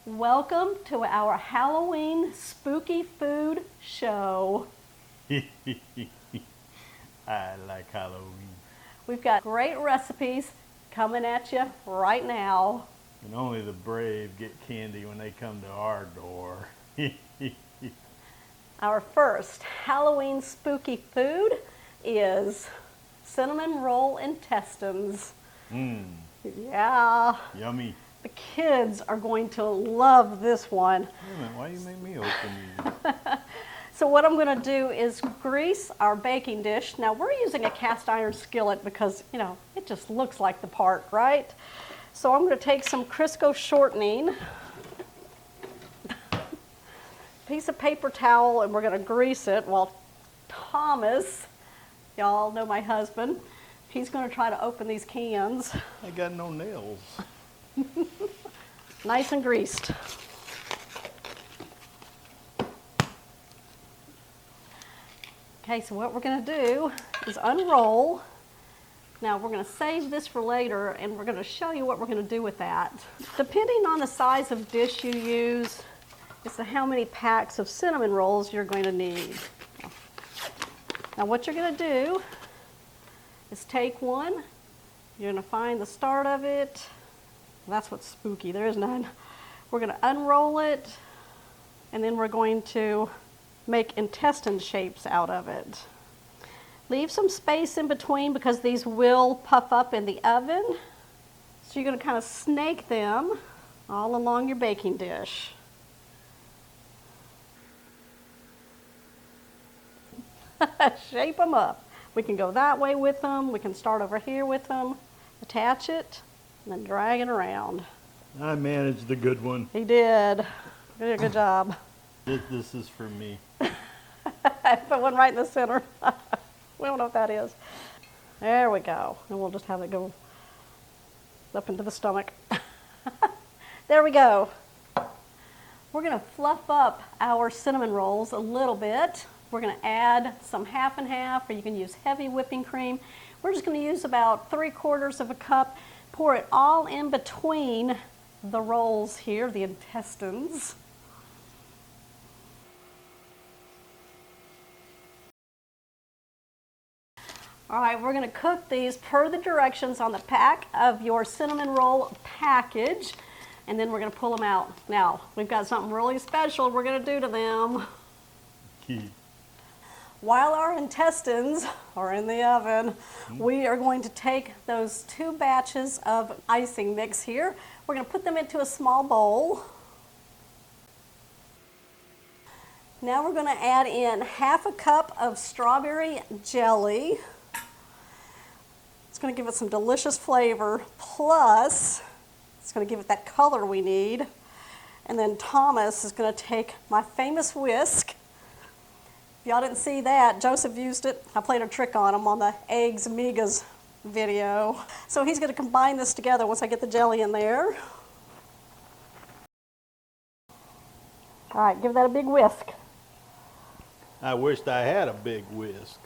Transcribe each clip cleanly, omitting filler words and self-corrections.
Welcome to our Halloween spooky food show. I like Halloween. We've got great recipes coming at you right now. And only the brave get candy when they come to our door. Our first Halloween spooky food is cinnamon roll intestines. Mmm, Yeah, yummy. the kids are going to love this one. Wait a minute, why you make me open these? So what I'm going to do is grease our baking dish. Now we're using a cast iron skillet because, you know, it just looks like the part, right? So I'm going to take some Crisco shortening, piece of paper towel, and we're going to grease it while Thomas, y'all know my husband, he's going to try to open these cans. I got no nails. Nice and greased. Okay, so what we're going to do is unroll. Now we're going to save this for later, and we're going to show you what we're going to do with that. Depending on the size of dish you use, as to how many packs of cinnamon rolls you're going to need. Now what you're going to do is take one. You're going to find the start of it. That's what's spooky. There is none. We're going to unroll it, and then we're going to make intestine shapes out of it. Leave some space in between because these will puff up in the oven. So you're going to kind of snake them all along your baking dish. Shape them up. We can go that way with them. We can start over here with them, attach it, and then drag it around. I managed the good one. He did. You did a good job. This is for me. Put one right in the center. We don't know what that is. There we go. And we'll just have it go up into the stomach. There we go. We're going to fluff up our cinnamon rolls a little bit. We're going to add some half and half, or you can use heavy whipping cream. We're just going to use about 3/4 of a cup. Pour it all in between the rolls here, the intestines. All right, we're going to cook these per the directions on the pack of your cinnamon roll package, and then we're going to pull them out. Now, we've got something really special we're going to do to them. While our intestines are in the oven, we are going to take those 2 batches of icing mix here. We're going to put them into a small bowl. Now we're going to add in 1/2 cup of strawberry jelly. It's going to give it some delicious flavor, plus it's going to give it that color we need. And then Thomas is going to take my famous whisk. If y'all didn't see that, Joseph used it. I played a trick on him on the Eggs Migas video. So he's going to combine this together once I get the jelly in there. All right, give that a big whisk. I wished I had a big whisk.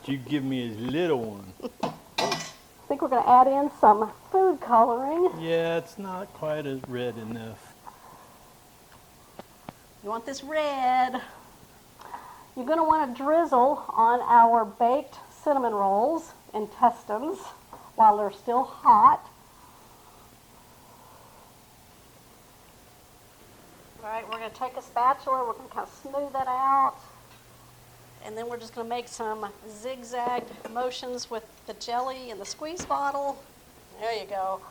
You give me a little one. I think we're going to add in some food coloring. Yeah, it's not quite as red enough. You want this red. You're going to want to drizzle on our baked cinnamon rolls, intestines, while they're still hot. All right, we're going to take a spatula, we're going to kind of smooth that out. And then we're just going to make some zigzag motions with the jelly in the squeeze bottle. There you go.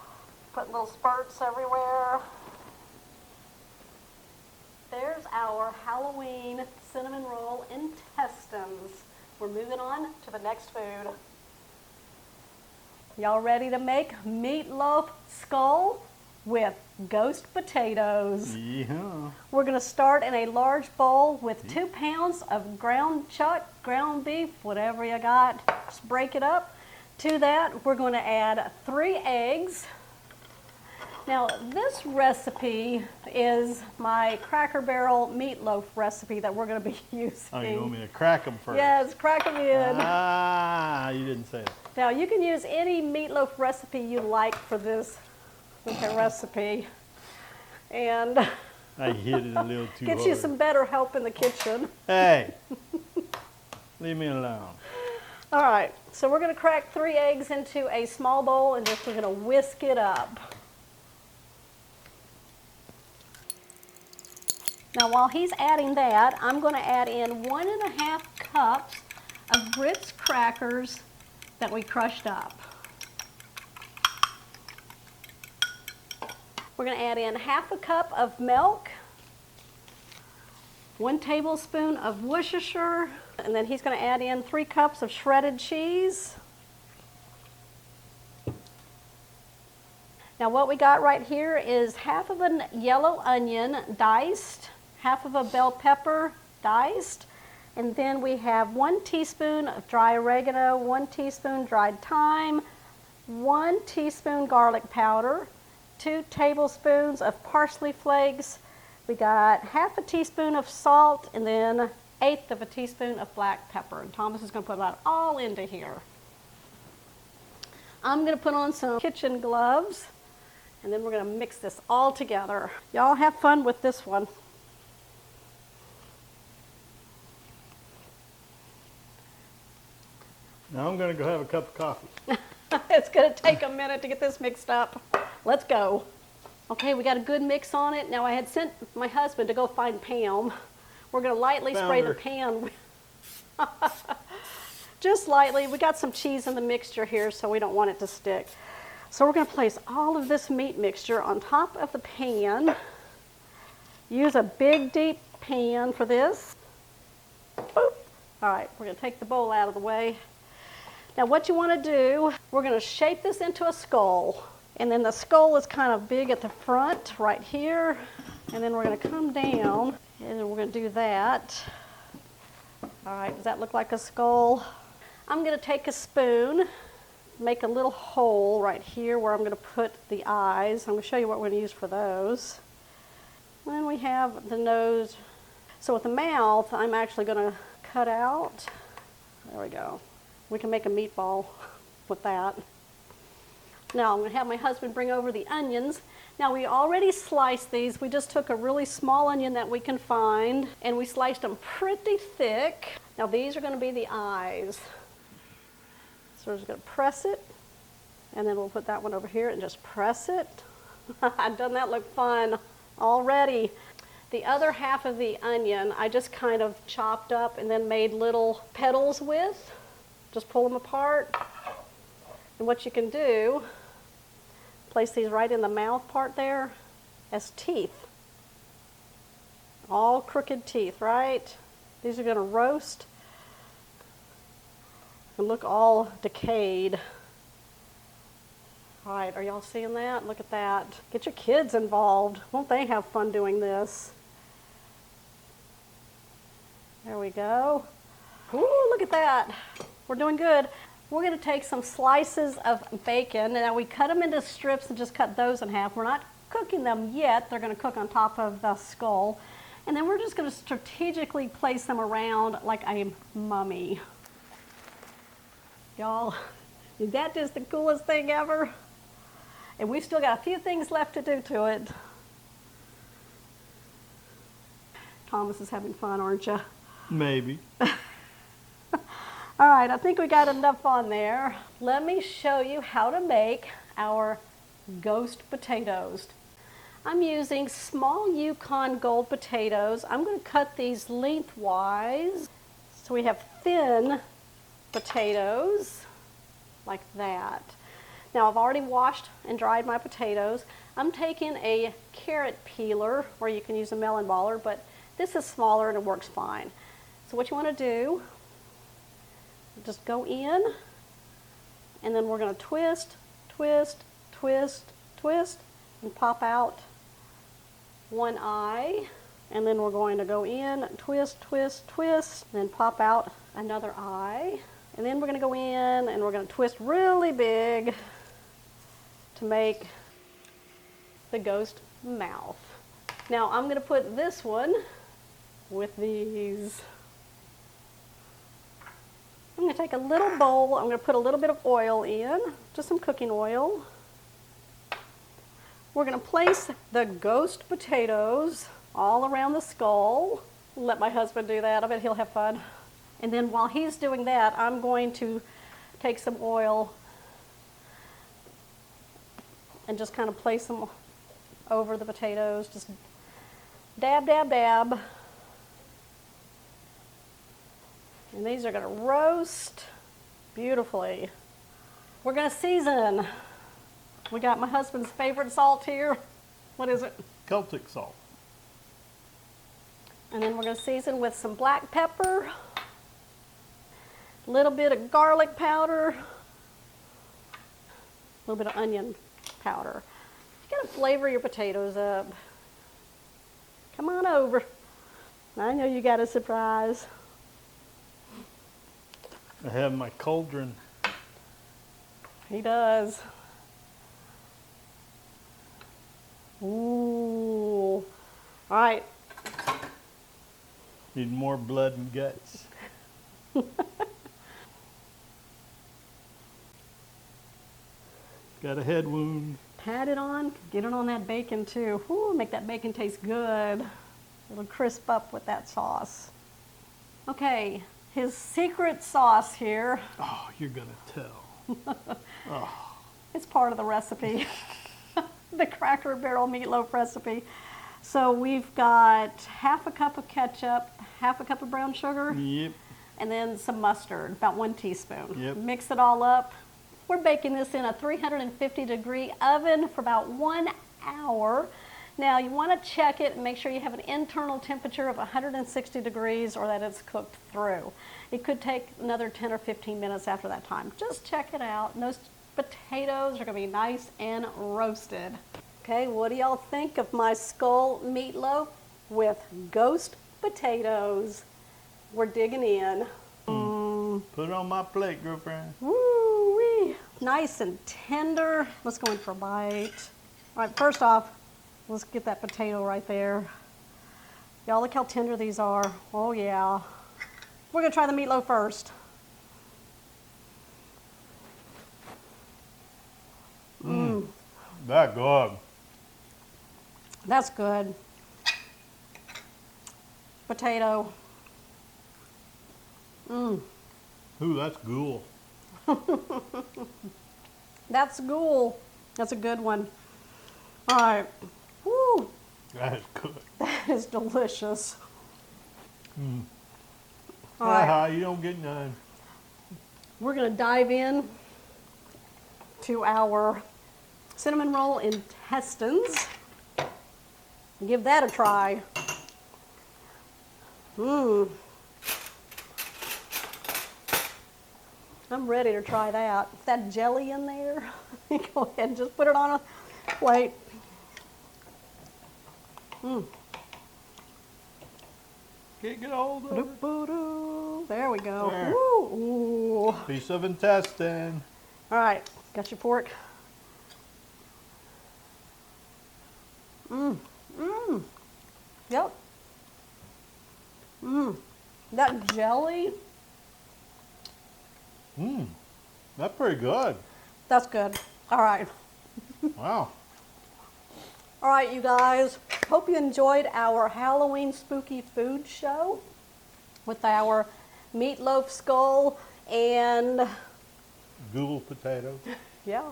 Put little spurts everywhere. There's our Halloween cinnamon roll intestines. We're moving on to the next food. Y'all ready to make meatloaf skull with ghost potatoes? Yeah. We're going to start in a large bowl with 2 pounds of ground chuck, ground beef, whatever you got. Just break it up. To that, we're going to add 3 eggs. Now, this recipe is my Cracker Barrel meatloaf recipe that we're going to be using. Oh, you want me to crack them first? Yes, crack them in. Ah, you didn't say that. Now, you can use any meatloaf recipe you like for this recipe. and I hit it a little too get hard. you some better help in the kitchen. Hey, leave me alone. All right, so we're gonna crack 3 eggs into a small bowl and just we're gonna whisk it up. Now while he's adding that, I'm gonna add in 1.5 cups of Ritz crackers that we crushed up. We're gonna add in 1/2 cup of milk, 1 tablespoon of Worcestershire, and then he's gonna add in 3 cups of shredded cheese. Now what we got right here is 1/2 of a yellow onion diced, 1/2 of a bell pepper diced, and then we have 1 teaspoon of dry oregano, 1 teaspoon dried thyme, 1 teaspoon garlic powder, 2 tablespoons of parsley flakes. We got 1/2 a teaspoon of salt, and then 1/8 of a teaspoon of black pepper. And Thomas is going to put that all into here. I'm going to put on some kitchen gloves, and then we're going to mix this all together. Y'all have fun with this one. Now I'm gonna go have a cup of coffee. It's going to take a minute to get this mixed up. Let's go. Okay, we got a good mix on it. Now I had sent my husband to go find Pam. We're going to lightly Found spray her. the pan. Just lightly. We got some cheese in the mixture here, so we don't want it to stick. So we're going to place all of this meat mixture on top of the pan. Use a big, deep pan for this. Boop. All right, we're going to take the bowl out of the way. Now what you want to do, we're going to shape this into a skull. And then the skull is kind of big at the front right here. And then we're going to come down and then we're going to do that. All right, does that look like a skull? I'm going to take a spoon, make a little hole right here where I'm going to put the eyes. I'm going to show you what we're going to use for those. Then we have the nose. So with the mouth, I'm actually going to cut out. There we go. We can make a meatball with that. Now I'm going to have my husband bring over the onions. Now we already sliced these. We just took a really small onion that we can find and we sliced them pretty thick. Now these are going to be the eyes. So we're just going to press it, and then we'll put that one over here and just press it. Doesn't that look fun already? The other half of the onion I just kind of chopped up and then made little petals with. Just pull them apart. And what you can do, place these right in the mouth part there as teeth. All crooked teeth, right? These are going to roast and look all decayed. All right, are y'all seeing that? Look at that. Get your kids involved. Won't they have fun doing this? There we go. Ooh, look at that. We're doing good. We're going to take some slices of bacon. Now we cut them into strips and just cut those in half. We're not cooking them yet. They're going to cook on top of the skull. And then we're just going to strategically place them around like a mummy. Y'all, that is the coolest thing ever. And we've still got a few things left to do to it. Thomas is having fun, aren't you? Maybe. All right, I think we got enough on there. Let me show you how to make our ghost potatoes. I'm using small Yukon Gold potatoes. I'm going to cut these lengthwise. So we have thin potatoes like that. Now I've already washed and dried my potatoes. I'm taking a carrot peeler, or you can use a melon baller, but this is smaller and it works fine. So what you want to do, just go in, and then we're going to twist, twist, twist, twist, and pop out one eye. And then we're going to go in, twist, twist, twist, and then pop out another eye. And then we're going to go in and we're going to twist really big to make the ghost mouth. Now I'm going to put this one with these. I'm going to take a little bowl. I'm going to put a little bit of oil in, just some cooking oil. We're going to place the ghost potatoes all around the skull. Let my husband do that. I bet he'll have fun. And then while he's doing that, I'm going to take some oil and just kind of place them over the potatoes. Just dab, dab, dab. And these are going to roast beautifully. We're going to season. We got my husband's favorite salt here. What is it? Celtic salt. And then we're going to season with some black pepper, a little bit of garlic powder, a little bit of onion powder. You got to flavor your potatoes up. Come on over. I know you got a surprise. I have my cauldron. He does. Ooh. All right. Need more blood and guts. Got a head wound. Pat it on. Get it on that bacon too. Ooh, make that bacon taste good. It'll crisp up with that sauce. Okay, his secret sauce here. Oh, you're gonna tell. Oh. It's part of the recipe. The Cracker Barrel meatloaf recipe. So we've got half a cup of ketchup, half a cup of brown sugar, Yep. and then some mustard, about 1 teaspoon. Yep. Mix it all up. We're baking this in a 350-degree oven for about 1 hour. Now you want to check it and make sure you have an internal temperature of 160 degrees or that it's cooked through. It could take another 10 or 15 minutes after that time. Just check it out. And those potatoes are going to be nice and roasted. Okay, what do y'all think of my skull meatloaf with ghost potatoes? We're digging in. Put it on my plate, girlfriend. Woo-wee. Nice and tender. Let's go in for a bite. All right, first off, let's get that potato right there. Y'all look how tender these are. Oh yeah. We're gonna try the meatloaf first. That good. That's good. Potato. Ooh, that's ghoul. That's ghoul. That's a good one. All right. Woo. That is good. That is delicious. All right. Haha, you don't get none. We're going to dive in to our cinnamon roll intestines. Give that a try. I'm ready to try that. Is that jelly in there? Go ahead and just put it on a plate. Can't get a hold of it. There we go. There. Ooh, ooh. Piece of intestine. All right, got your fork. Yep. That jelly, That's pretty good. that's good. All right. Wow. All right, you guys. Hope you enjoyed our Halloween spooky food show with our meatloaf skull and, Ghoul potatoes. yeah.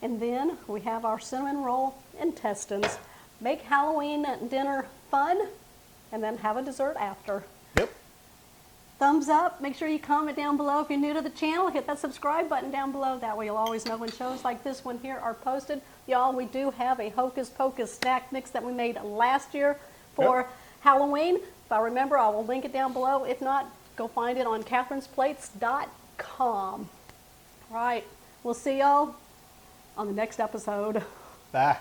And then we have our cinnamon roll intestines. Make Halloween dinner fun and then have a dessert after. Yep. Thumbs up. Make sure you comment down below if you're new to the channel. Hit that subscribe button down below. That way you'll always know when shows like this one here are posted. Y'all, we do have a Hocus Pocus snack mix that we made last year for Halloween. If I remember, I will link it down below. If not, go find it on catherinesplates.com. All right. We'll see y'all on the next episode. Bye.